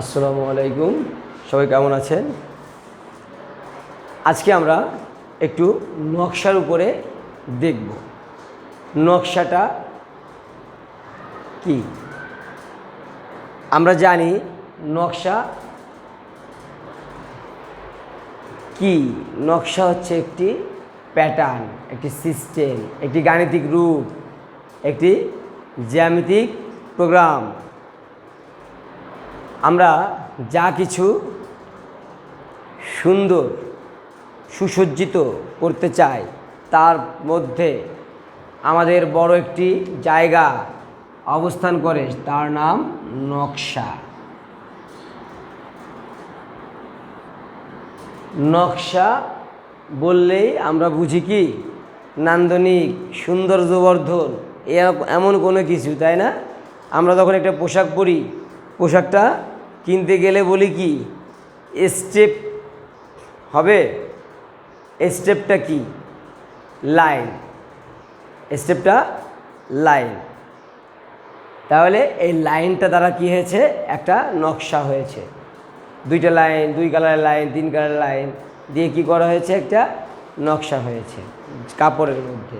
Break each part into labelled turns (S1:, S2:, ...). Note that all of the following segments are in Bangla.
S1: আসসালামু আলাইকুম, সবাই কেমন আছেন? আজকে আমরা একটু নকশার উপরে দেখব। নকশাটা কি? আমরা জানি নকশা কি। নকশা হচ্ছে একটি প্যাটার্ন, একটি সিস্টেম, একটি গাণিতিক রূপ, একটি জ্যামিতিক প্রোগ্রাম। আমরা যা কিছু সুন্দর সুসজ্জিত করতে চাই তার মধ্যে আমাদের বড় একটি জায়গা অবস্থান করে, তার নাম নকশা। নকশা বললেই আমরা বুঝি কি নান্দনিক, সৌন্দর্যবর্ধন, এমন কোনো কিছু, তাই না? আমরা যখন একটা পোশাক পরি, পোশাকটা কিনতে গেলে বলি কি স্টেপ হবে। স্টেপটা কি? লাইন। স্টেপটা লাইন। তাহলে এই লাইনটা দ্বারা কি হয়েছে? একটা নকশা হয়েছে। দুইটা লাইন, দুই কালারের লাইন, তিন কালারের লাইন দিয়ে কি করা হয়েছে? একটা নকশা হয়েছে কাপড়ের মধ্যে।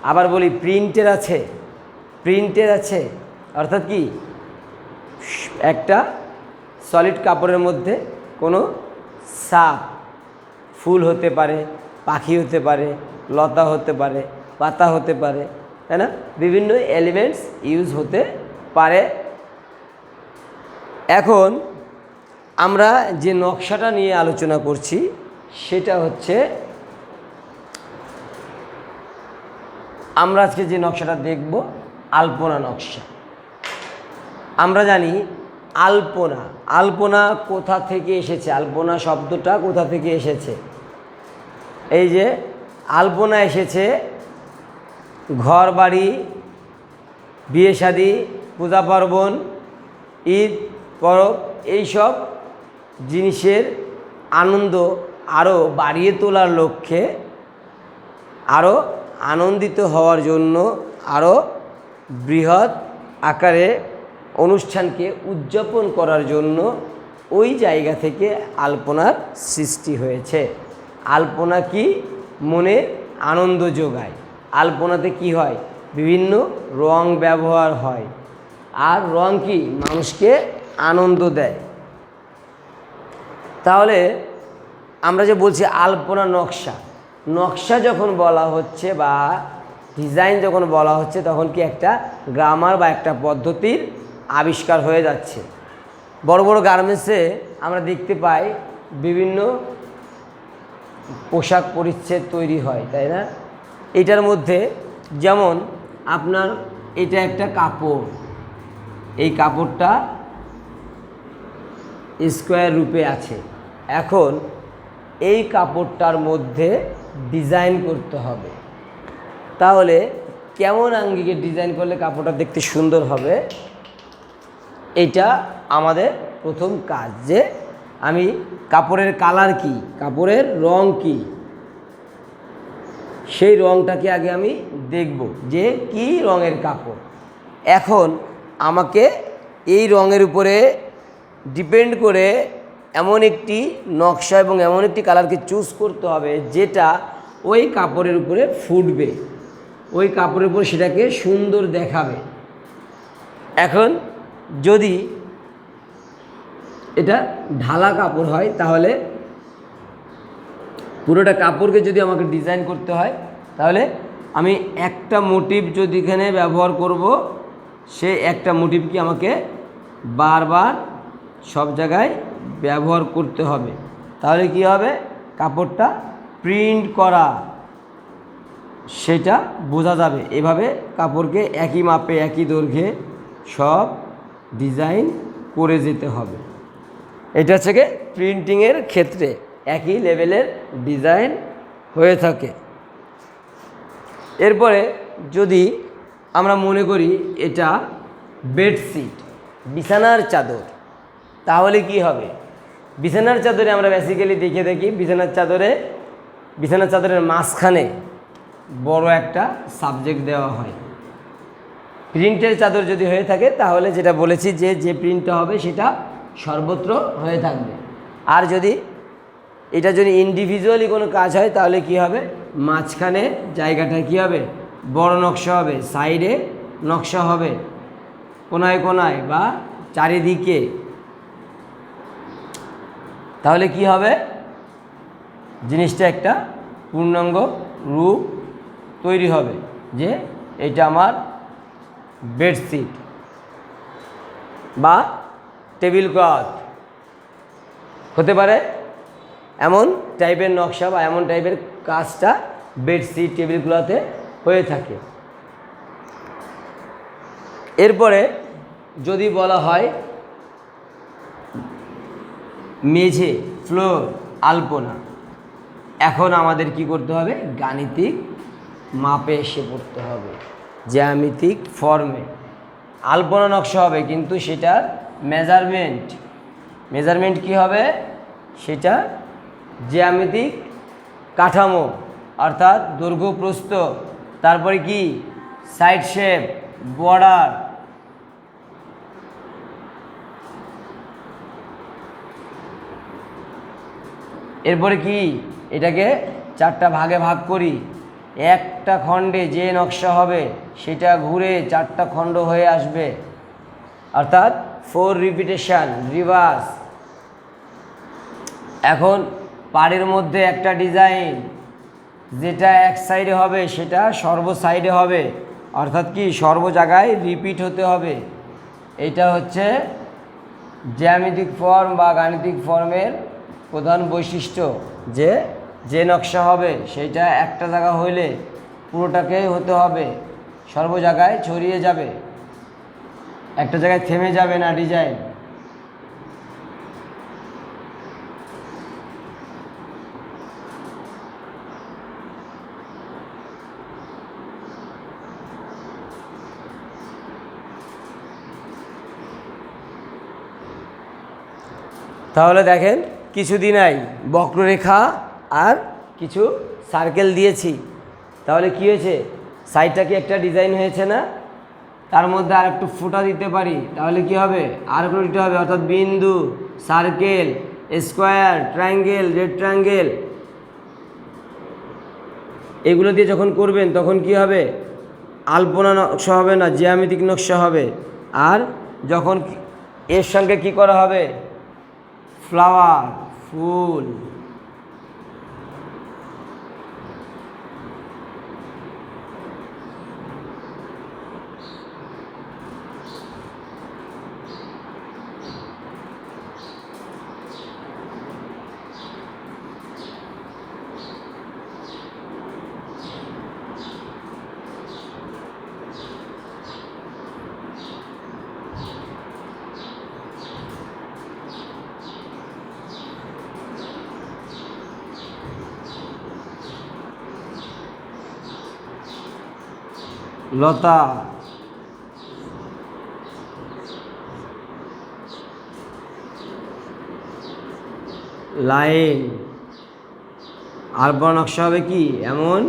S1: আবার বলি প্রিন্টের আছে। প্রিন্টের আছে অর্থাৎ কি একটা সলিড কাপড়ের মধ্যে কোনো সাপ, ফুল হতে পারে, পাখি হতে পারে, লতা হতে পারে, পাতা হতে পারে, তাই না? বিভিন্ন এলিমেন্টস ইউজ হতে পারে। এখন আমরা যে নকশাটা নিয়ে আলোচনা করছি সেটা হচ্ছে, আমরা আজকে যে নকশাটা দেখব আলপনা নকশা। আমরা জানি আলপনা, আলপনা কোথা থেকে এসেছে? আলপনা শব্দটা কোথা থেকে এসেছে? এই যে আলপনা এসেছে ঘর বাড়ি, বিয়ে শাদী, পূজা পার্বণ, ঈদ পরব, এইসব জিনিসের আনন্দ আরও বাড়িয়ে তোলার লক্ষ্যে, আরও আনন্দিত হওয়ার জন্য, আরও বৃহৎ আকারে অনুষ্ঠানকে উদযাপন করার জন্য ওই জায়গা থেকে আলপনার সৃষ্টি হয়েছে। আলপনা কি? মনে আনন্দ যোগায়। আলপনাতে কি হয়? বিভিন্ন রং ব্যবহার হয়। আর রং কি? মানুষকে আনন্দ দেয়। তাহলে আমরা যে বলছি আলপনা নকশা, নকশা যখন বলা হচ্ছে বা ডিজাইন যখন বলা হচ্ছে, তখন কি একটা গ্রামার বা একটা পদ্ধতির আবিষ্কার হয়ে যাচ্ছে। বড় বড় গার্মেন্টসে আমরা দেখতে পাই বিভিন্ন পোশাক পরিচ্ছদ তৈরি হয়, তাই না? এটার মধ্যে যেমন আপনার এটা একটা কাপড়, এই কাপড়টা স্কোয়ার রূপে আছে। এখন এই কাপড়টার মধ্যে ডিজাইন করতে হবে। তাহলে কেমন আঙ্গিকে ডিজাইন করলে কাপড়টা দেখতে সুন্দর হবে? এটা আমাদের প্রথম কাজ, যে আমি কাপড়ের কালার কি, কাপড়ের রং কি, সেই রংটাকে আগে আমি দেখব যে কি রঙের কাপড়। এখন আমাকে এই রঙের উপরে ডিপেন্ড করে এমন একটি নকশা এবং এমন একটি কালারকে চুজ করতে হবে যেটা ওই কাপড়ের উপরে ফুটবে, ওই কাপড়ের উপর সেটাকে সুন্দর দেখাবে। এখন যদি এটা ঢালা কাপড় হয়, তাহলে পুরোটা কাপড়কে যদি আমাকে ডিজাইন করতে হয়, তাহলে আমি একটা মোটিভ যদি এখানে ব্যবহার করব, সে একটা মোটিভকে আমাকে বারবার সব জায়গায় ব্যবহার করতে হবে। তাহলে কি হবে? কাপড়টা প্রিন্ট করা সেটা বোঝা যাবে। এভাবে কাপড়কে একই মাপে, একই দৈর্ঘ্যে সব ডিজাইন করে যেতে হবে। এটা হচ্ছে কি প্রিন্টিংয়ের ক্ষেত্রে একই লেভেলের ডিজাইন হয়ে থাকে। এরপরে যদি আমরা মনে করি এটা বেডশিট, বিছানার চাদর, তাহলে কি হবে? বিছানার চাদরে আমরা বেসিক্যালি দেখে দেখি বিছানার চাদরের মাঝখানে বড় একটা সাবজেক্ট দেওয়া হয়। প্রিন্টের চাদর যদি হয়ে থাকে তাহলে যেটা বলেছি যে প্রিন্টটা হবে সেটা সর্বত্র হয়ে থাকবে। আর যদি এটা যদি ইন্ডিভিজুয়ালি কোনো কাজ হয় তাহলে কি হবে, মাঝখানে জায়গাটা কি হবে, বড় নকশা হবে, সাইডে নকশা হবে, কোনায় কোনায় বা চারিদিকে। তাহলে কি হবে, জিনিসটা একটা পূর্ণাঙ্গ রূপ তৈরি হবে যে এটা আমার বেডশিট বা টেবিল ক্লথ হতে পারে। এমন টাইপের নকশা বা এমন টাইপের কাজটা বেডশিট টেবিল ক্লথে হয়ে থাকে। এরপরে যদি বলা হয় মেঝে, ফ্লোর, আলপনা, এখন আমাদের কি করতে হবে, গাণিতিক মাপে এসে পড়তে হবে, জ্যামিতিক ফর্মে। আলপনা নকশা হবে কিন্তু সেটার মেজারমেন্ট কি হবে, সেটা জ্যামিতিক কাঠামো, অর্থাৎ দৈর্ঘ্য প্রস্থ, তারপরে কি সাইড শেপ, বর্ডার, এরপরে কি এটাকে 4টা ভাগে ভাগ করি, একটা খণ্ডে যে নকশা হবে সেটা ঘুরে 4টা খণ্ড হয়ে আসবে, অর্থাৎ 4 রিপিটেশন, রিভার্স। এখন পাড়ের মধ্যে একটা ডিজাইন, যেটা এক সাইডে হবে সেটা সর্ব সাইডে হবে, অর্থাৎ কি সর্ব জায়গায় রিপিট হতে হবে। এটা হচ্ছে জ্যামিতিক ফর্ম বা গাণিতিক ফর্মের প্রধান বৈশিষ্ট্য, যে নকশা হবে সেটা একটা জায়গা হইলে পুরোটাকেই হতে হবে, সর্ব জায়গায় ছড়িয়ে যাবে, একটা জায়গায় থেমে যাবে না ডিজাইন। তাহলে দেখেন কিছুদিন আগে বক্ররেখা আর কিছু সার্কেল দিয়েছি, তাহলে কি হয়েছে, সাইডটা কি একটা ডিজাইন হয়েছে না, তার মধ্যে আর একটু ফুটা দিতে পারি, তাহলে কি হবে, আর একটু দিতে হবে, অর্থাৎ বিন্দু, সার্কেল, স্কোয়ার, ট্রায়াঙ্গেল, রেক্ট্যাঙ্গেল, এগুলো দিয়ে যখন করবেন তখন কি হবে, আলপনা নকশা হবে না, জ্যামিতিক নকশা হবে। আর যখন এর সঙ্গে কি করা হবে, ফ্লাওয়ার, ফুল, লতা, লাইন, আলপনা নকশা হবে কি এমন,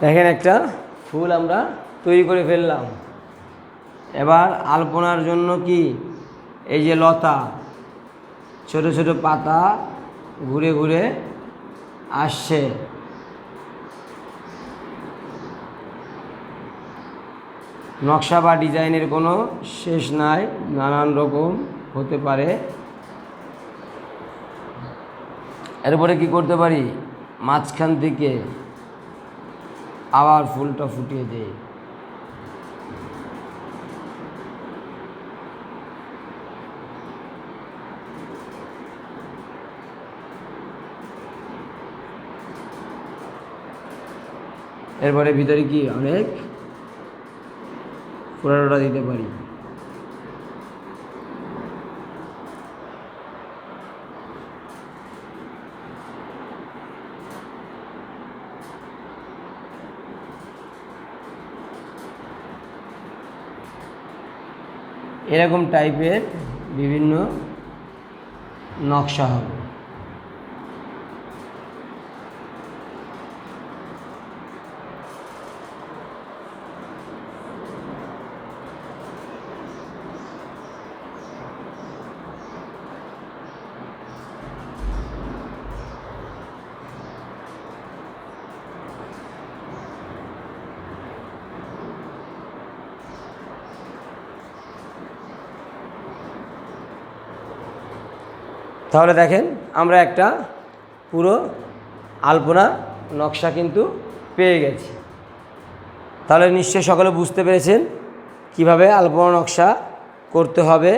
S1: দেখেন একটা ফুল আমরা তৈরি করে ফেললাম। এবার আলপনার জন্য কি, এই যে লতা, ছোট ছোট পাতা ঘুরে ঘুরে আসছে, নকশা বা ডিজাইনের কোনো শেষ নাই, নানান রকম হতে পারে। এরপরে কি করতে পারি, মাঝখান থেকে আবার ফুলটা ফুটিয়ে দেয়, এরপরে ভিতরে কি অনেক ফোড়াটা দিতে পারি। এরকম টাইপের বিভিন্ন নকশা হবে। তাহলে দেখেন আমরা একটা পুরো আলপনা নকশা কিন্তু পেয়ে গেছি। তাহলে নিশ্চয়ই সকলে বুঝতে পেরেছেন কিভাবে আলপনা নকশা করতে হবে।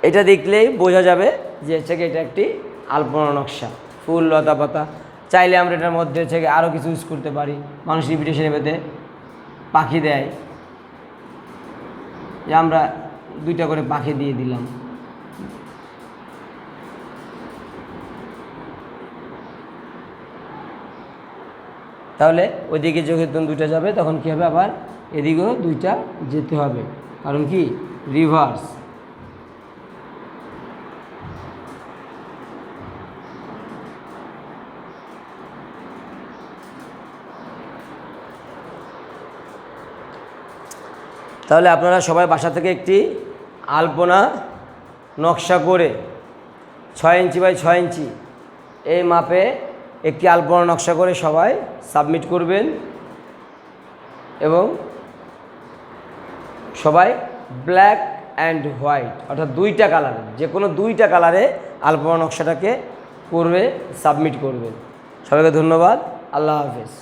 S1: এটা দেখলেই বোঝা যাবে যে হচ্ছে এটা একটি আলপনা নকশা, ফুল লতা পাতা। চাইলে আমরা এটার মধ্যে হচ্ছে আরও কিছু ইউজ করতে পারি। মানুষ ইনভিটেশনে পেতে পাখি দেয়, যে আমরা 2টা করে পাখি দিয়ে দিলাম। তাহলে ওইদিকে যখন 2টা যাবে তখন কী হবে, আবার এদিকেও 2টা যেতে হবে, কারণ কি রিভার্স। তাহলে আপনারা সবাই বাসা থেকে একটি আলপনা নকশা করে 6 ইঞ্চি বাই 6 ইঞ্চি এই মাপে একটি আলপনা নকশা করে সবাই সাবমিট করবেন, এবং সবাই ব্ল্যাক অ্যান্ড হোয়াইট অর্থাৎ 2টা কালারে, যে কোনো 2টা কালারে আলপনা নকশাটাকে করবে, সাবমিট করবেন। সবাইকে ধন্যবাদ। আল্লাহ হাফেজ।